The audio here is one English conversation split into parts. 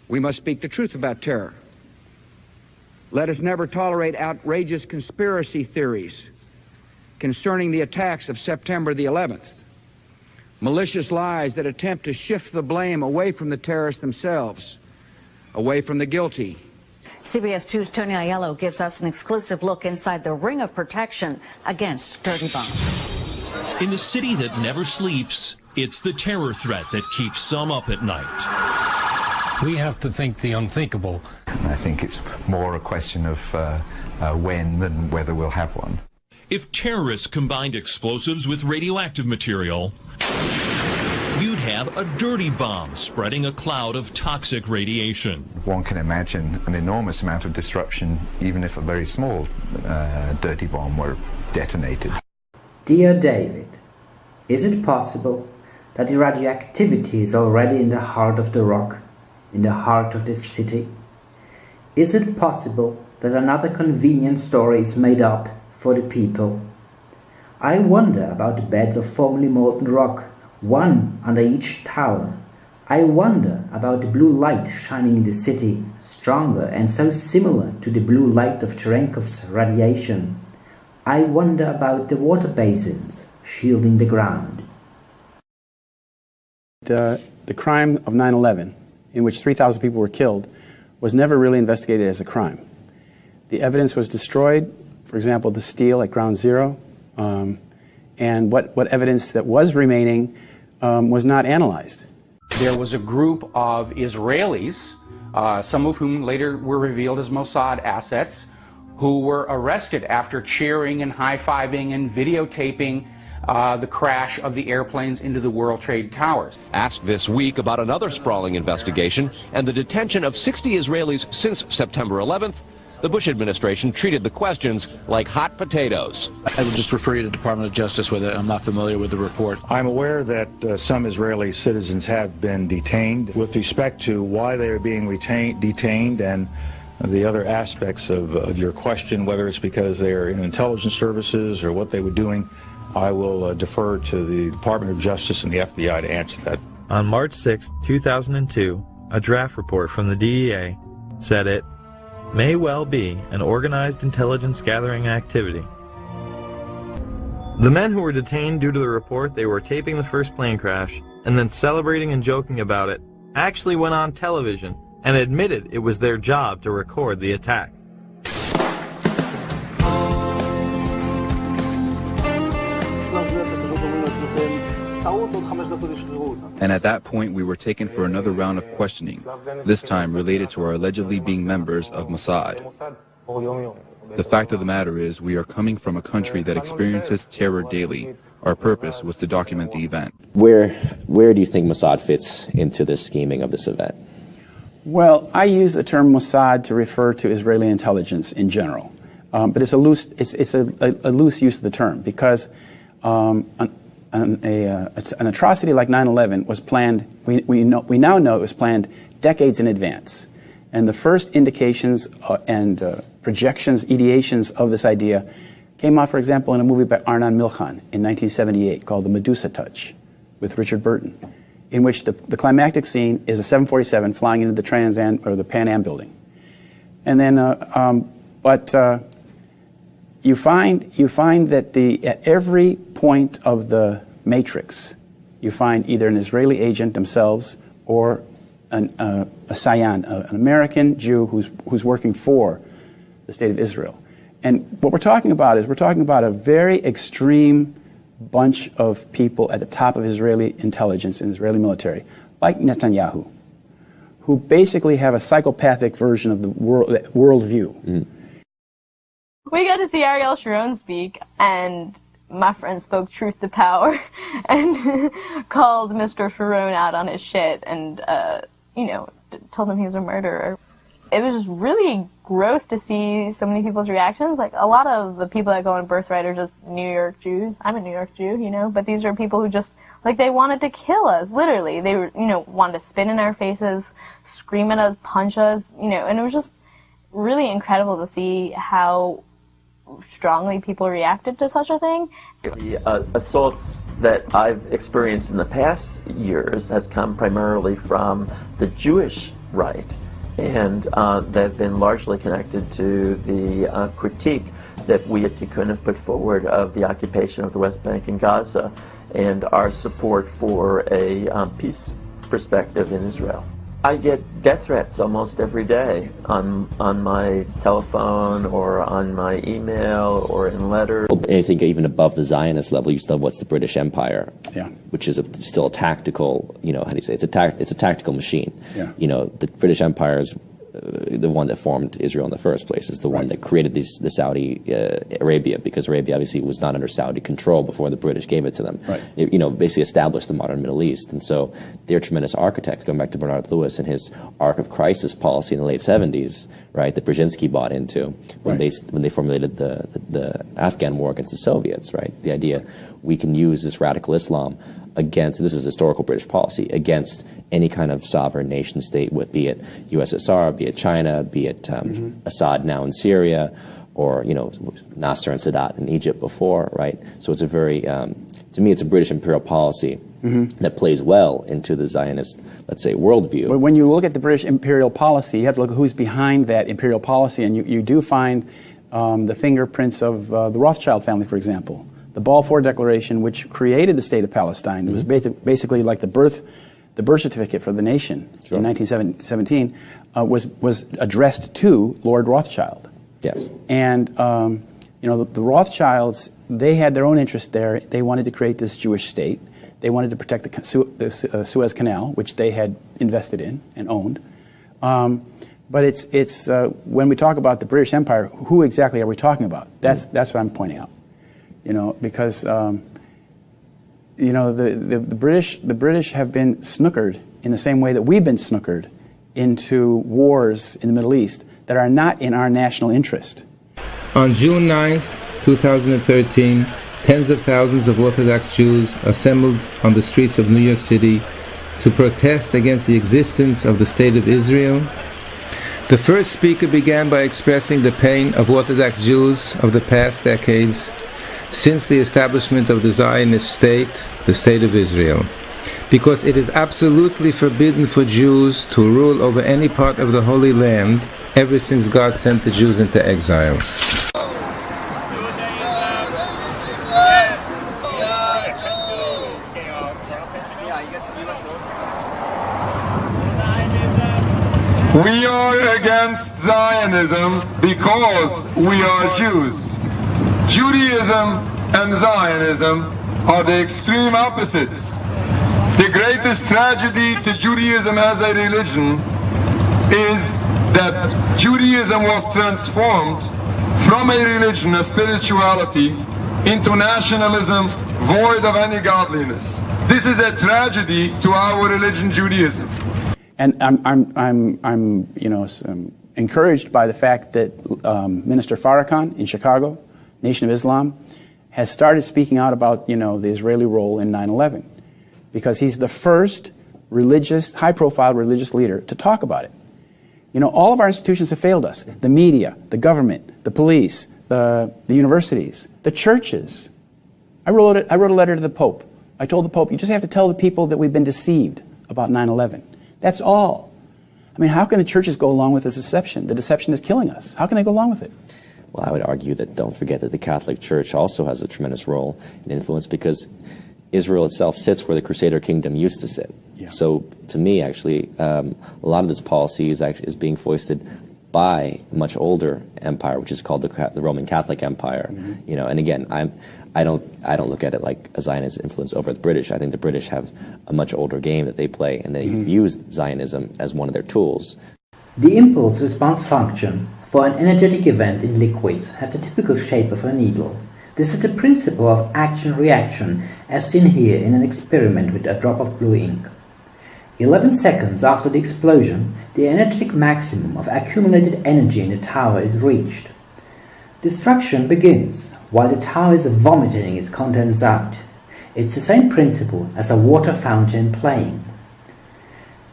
We must speak the truth about terror. Let us never tolerate outrageous conspiracy theories concerning the attacks of September the 11th, malicious lies that attempt to shift the blame away from the terrorists themselves, away from the guilty. CBS 2's Tony Aiello gives us an exclusive look inside the ring of protection against dirty bombs. In the city that never sleeps, it's the terror threat that keeps some up at night. We have to think the unthinkable. I think it's more a question of when than whether we'll have one. If terrorists combined explosives with radioactive material, you'd have a dirty bomb spreading a cloud of toxic radiation. One can imagine an enormous amount of disruption, even if a very small dirty bomb were detonated. Dear David, is it possible that the radioactivity is already in the heart of the rock, in the heart of this city? Is it possible that another convenient story is made up for the people? I wonder about the beds of formerly molten rock, one under each tower. I wonder about the blue light shining in the city, stronger and so similar to the blue light of Cherenkov's radiation. I wonder about the water basins shielding the ground. The crime of 9/11, in which 3,000 people were killed, was never really investigated as a crime. The evidence was destroyed, for example, the steel at Ground Zero, and what evidence that was remaining was not analyzed. There was a group of Israelis, some of whom later were revealed as Mossad assets, who were arrested after cheering and high-fiving and videotaping the crash of the airplanes into the World Trade Towers. Asked this week about another sprawling investigation and the detention of 60 Israelis since September 11th, the Bush administration treated the questions like hot potatoes. I would just refer you to the Department of Justice with it. I'm not familiar with the report. I'm aware that some Israeli citizens have been detained. With respect to why they are being detained and the other aspects of your question, whether it's because they are in intelligence services or what they were doing, I will defer to the Department of Justice and the FBI to answer that. On March 6, 2002, a draft report from the DEA said it may well be an organized intelligence gathering activity. The men who were detained due to the report they were taping the first plane crash and then celebrating and joking about it actually went on television and admitted it was their job to record the attack. And at that point we were taken for another round of questioning, this time related to our allegedly being members of Mossad. The fact of the matter is we are coming from a country that experiences terror daily. Our purpose was to document the event. Where do you think Mossad fits into this scheming of this event? Well, I use the term Mossad to refer to Israeli intelligence in general, but it's a loose use of the term because an atrocity like 9/11 was planned. We now know it was planned decades in advance, and the first indications and projections, ideations of this idea came out, for example, in a movie by Arnon Milchan in 1978 called The Medusa Touch with Richard Burton, in which the climactic scene is a 747 flying into the Pan Am building. And then, you find that at every point of the matrix, you find either an Israeli agent themselves or a Sayan, an American Jew who's working for the state of Israel. And what we're talking about is a very extreme bunch of people at the top of Israeli intelligence and Israeli military, like Netanyahu, who basically have a psychopathic version of the worldview. Mm. We got to see Ariel Sharon speak, and my friend spoke truth to power and called Mr. Sharon out on his shit and, told him he was a murderer. It was just really gross to see so many people's reactions. Like, a lot of the people that go on Birthright are just New York Jews. I'm a New York Jew, but these are people who just, they wanted to kill us, literally. They were, wanted to spit in our faces, scream at us, punch us, and it was just really incredible to see how strongly people reacted to such a thing. The assaults that I've experienced in the past years has come primarily from the Jewish right. And they've been largely connected to the critique that we at Tikkun have put forward of the occupation of the West Bank and Gaza and our support for a peace perspective in Israel. I get death threats almost every day on my telephone or on my email or in letters. I think even above the Zionist level, you still have what's the British Empire, yeah, which is still a tactical, how do you say, it's a tactical machine. Yeah. The British Empire is the one that formed Israel in the first place, is the one that created the Saudi Arabia, because Arabia obviously was not under Saudi control before the British gave it to them. Right. It, basically established the modern Middle East. And so they're tremendous architects, going back to Bernard Lewis and his arc of crisis policy in the late 70s, right, that Brzezinski bought into when they formulated the Afghan war against the Soviets, right? The idea we can use this radical Islam against, this is historical British policy, against any kind of sovereign nation state, be it USSR, be it China, be it Assad now in Syria, or Nasser and Sadat in Egypt before, right? So it's a very, to me, it's a British imperial policy that plays well into the Zionist, let's say, worldview. But when you look at the British imperial policy, you have to look at who's behind that imperial policy, and you do find the fingerprints of the Rothschild family, for example. The Balfour Declaration, which created the state of Palestine, it was basically like the birth certificate for the nation in 1917, was addressed to Lord Rothschild. Yes. And the Rothschilds, they had their own interest there. They wanted to create this Jewish state. They wanted to protect the Suez Canal, which they had invested in and owned. But it's when we talk about the British Empire, who exactly are we talking about? That's what I'm pointing out. Because the British have been snookered in the same way that we've been snookered into wars in the Middle East that are not in our national interest. On June 9th, 2013, tens of thousands of Orthodox Jews assembled on the streets of New York City to protest against the existence of the State of Israel. The first speaker began by expressing the pain of Orthodox Jews of the past decades since the establishment of the Zionist state, the State of Israel, because it is absolutely forbidden for Jews to rule over any part of the Holy Land ever since God sent the Jews into exile. We are against Zionism because we are Jews. Judaism and Zionism are the extreme opposites. The greatest tragedy to Judaism as a religion is that Judaism was transformed from a religion, a spirituality, into nationalism void of any godliness. This is a tragedy to our religion, Judaism. And I'm encouraged by the fact that Minister Farrakhan in Chicago, Nation of Islam, has started speaking out about, the Israeli role in 9/11, because he's the first high-profile religious leader to talk about it. All of our institutions have failed us: the media, the government, the police, the universities, the churches. I wrote a letter to the Pope. I told the Pope, you just have to tell the people that we've been deceived about 9/11. That's all. I mean, how can the churches go along with this deception? The deception is killing us. How can they go along with it? Well, I would argue that don't forget that the Catholic Church also has a tremendous role and influence, because Israel itself sits where the Crusader kingdom used to sit. Yeah. So, to me, actually, a lot of this policy is being foisted by a much older empire, which is called the Roman Catholic Empire. And again, I don't look at it like a Zionist influence over the British. I think the British have a much older game that they play, and they've used Zionism as one of their tools. The impulse response function for an energetic event in liquids has the typical shape of a needle. This is the principle of action-reaction, as seen here in an experiment with a drop of blue ink. 11 seconds after the explosion, the energetic maximum of accumulated energy in the tower is reached. Destruction begins while the tower is vomiting its contents out. It's the same principle as a water fountain playing.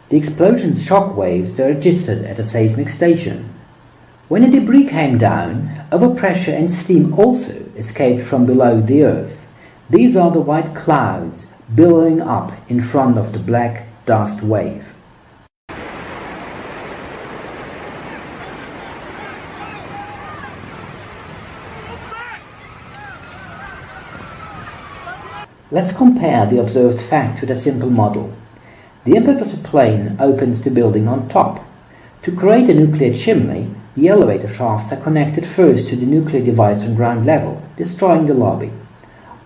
The explosion's shock waves were registered at a seismic station. When the debris came down, overpressure and steam also escaped from below the earth. These are the white clouds billowing up in front of the black dust wave. Let's compare the observed facts with a simple model. The impact of the plane opens the building on top. To create a nuclear chimney, the elevator shafts are connected first to the nuclear device on ground level, destroying the lobby.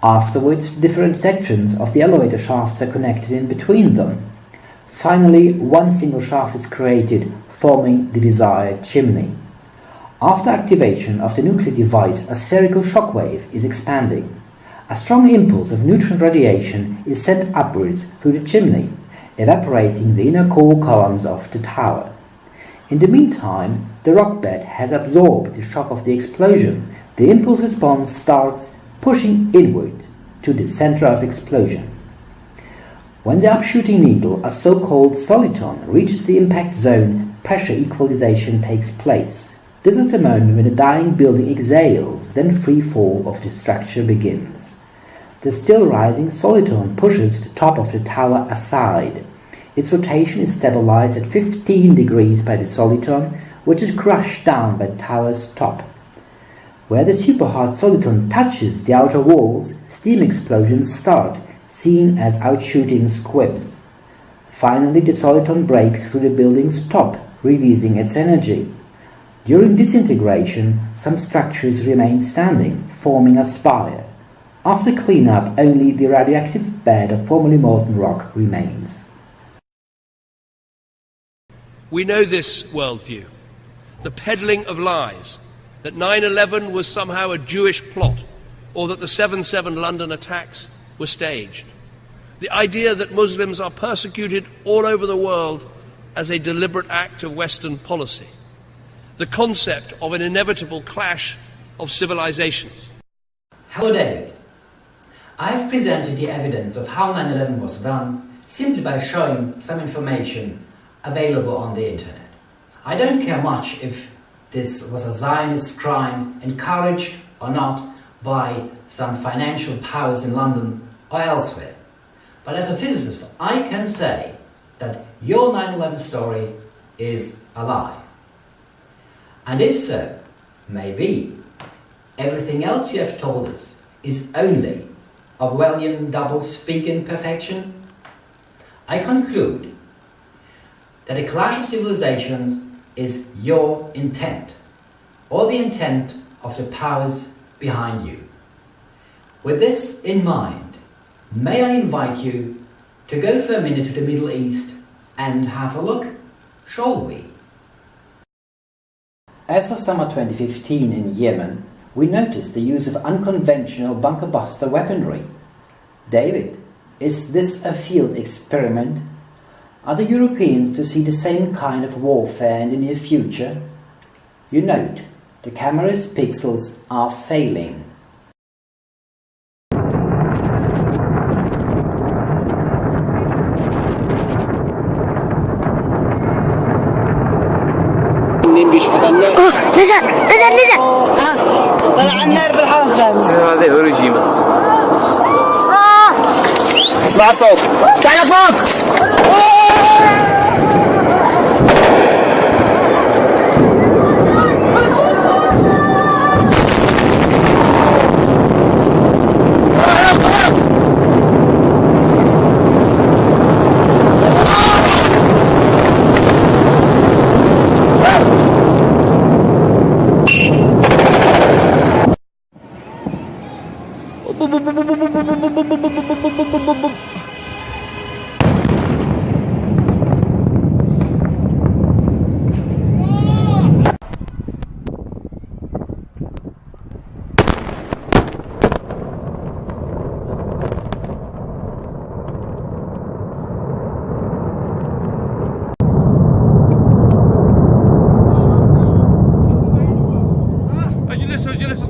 Afterwards, the different sections of the elevator shafts are connected in between them. Finally, one single shaft is created, forming the desired chimney. After activation of the nuclear device, a spherical shock wave is expanding. A strong impulse of neutron radiation is sent upwards through the chimney, evaporating the inner core columns of the tower. In the meantime, the rock bed has absorbed the shock of the explosion. The impulse response starts pushing inward to the center of explosion. When the upshooting needle, a so-called soliton, reaches the impact zone, pressure equalization takes place. This is the moment when the dying building exhales, then free fall of the structure begins. The still rising soliton pushes the top of the tower aside. Its rotation is stabilized at 15 degrees by the soliton, which is crushed down by the tower's top. Where the superhard soliton touches the outer walls, steam explosions start, seen as outshooting squibs. Finally, the soliton breaks through the building's top, releasing its energy. During disintegration, some structures remain standing, forming a spire. After cleanup, only the radioactive bed of formerly molten rock remains. We know this worldview, the peddling of lies, that 9/11 was somehow a Jewish plot, or that the 7/7 London attacks were staged. The idea that Muslims are persecuted all over the world as a deliberate act of Western policy. The concept of an inevitable clash of civilizations. Hello, David. I have presented the evidence of how 9/11 was done simply by showing some information available on the internet. I don't care much if this was a Zionist crime encouraged or not by some financial powers in London or elsewhere. But as a physicist, I can say that your 9/11 story is a lie. And if so, maybe everything else you have told us is only Orwellian double-speak imperfection. I conclude that a clash of civilizations is your intent, or the intent of the powers behind you. With this in mind, may I invite you to go for a minute to the Middle East and have a look, shall we? As of summer 2015 in Yemen, we noticed the use of unconventional bunker-buster weaponry. David, is this a field experiment? Are the Europeans to see the same kind of warfare in the near future? You note, the camera's pixels are failing. نزل طلع النار بالحافظ هذا هو رجيمه اسمع الصوت تعال فوق اجلس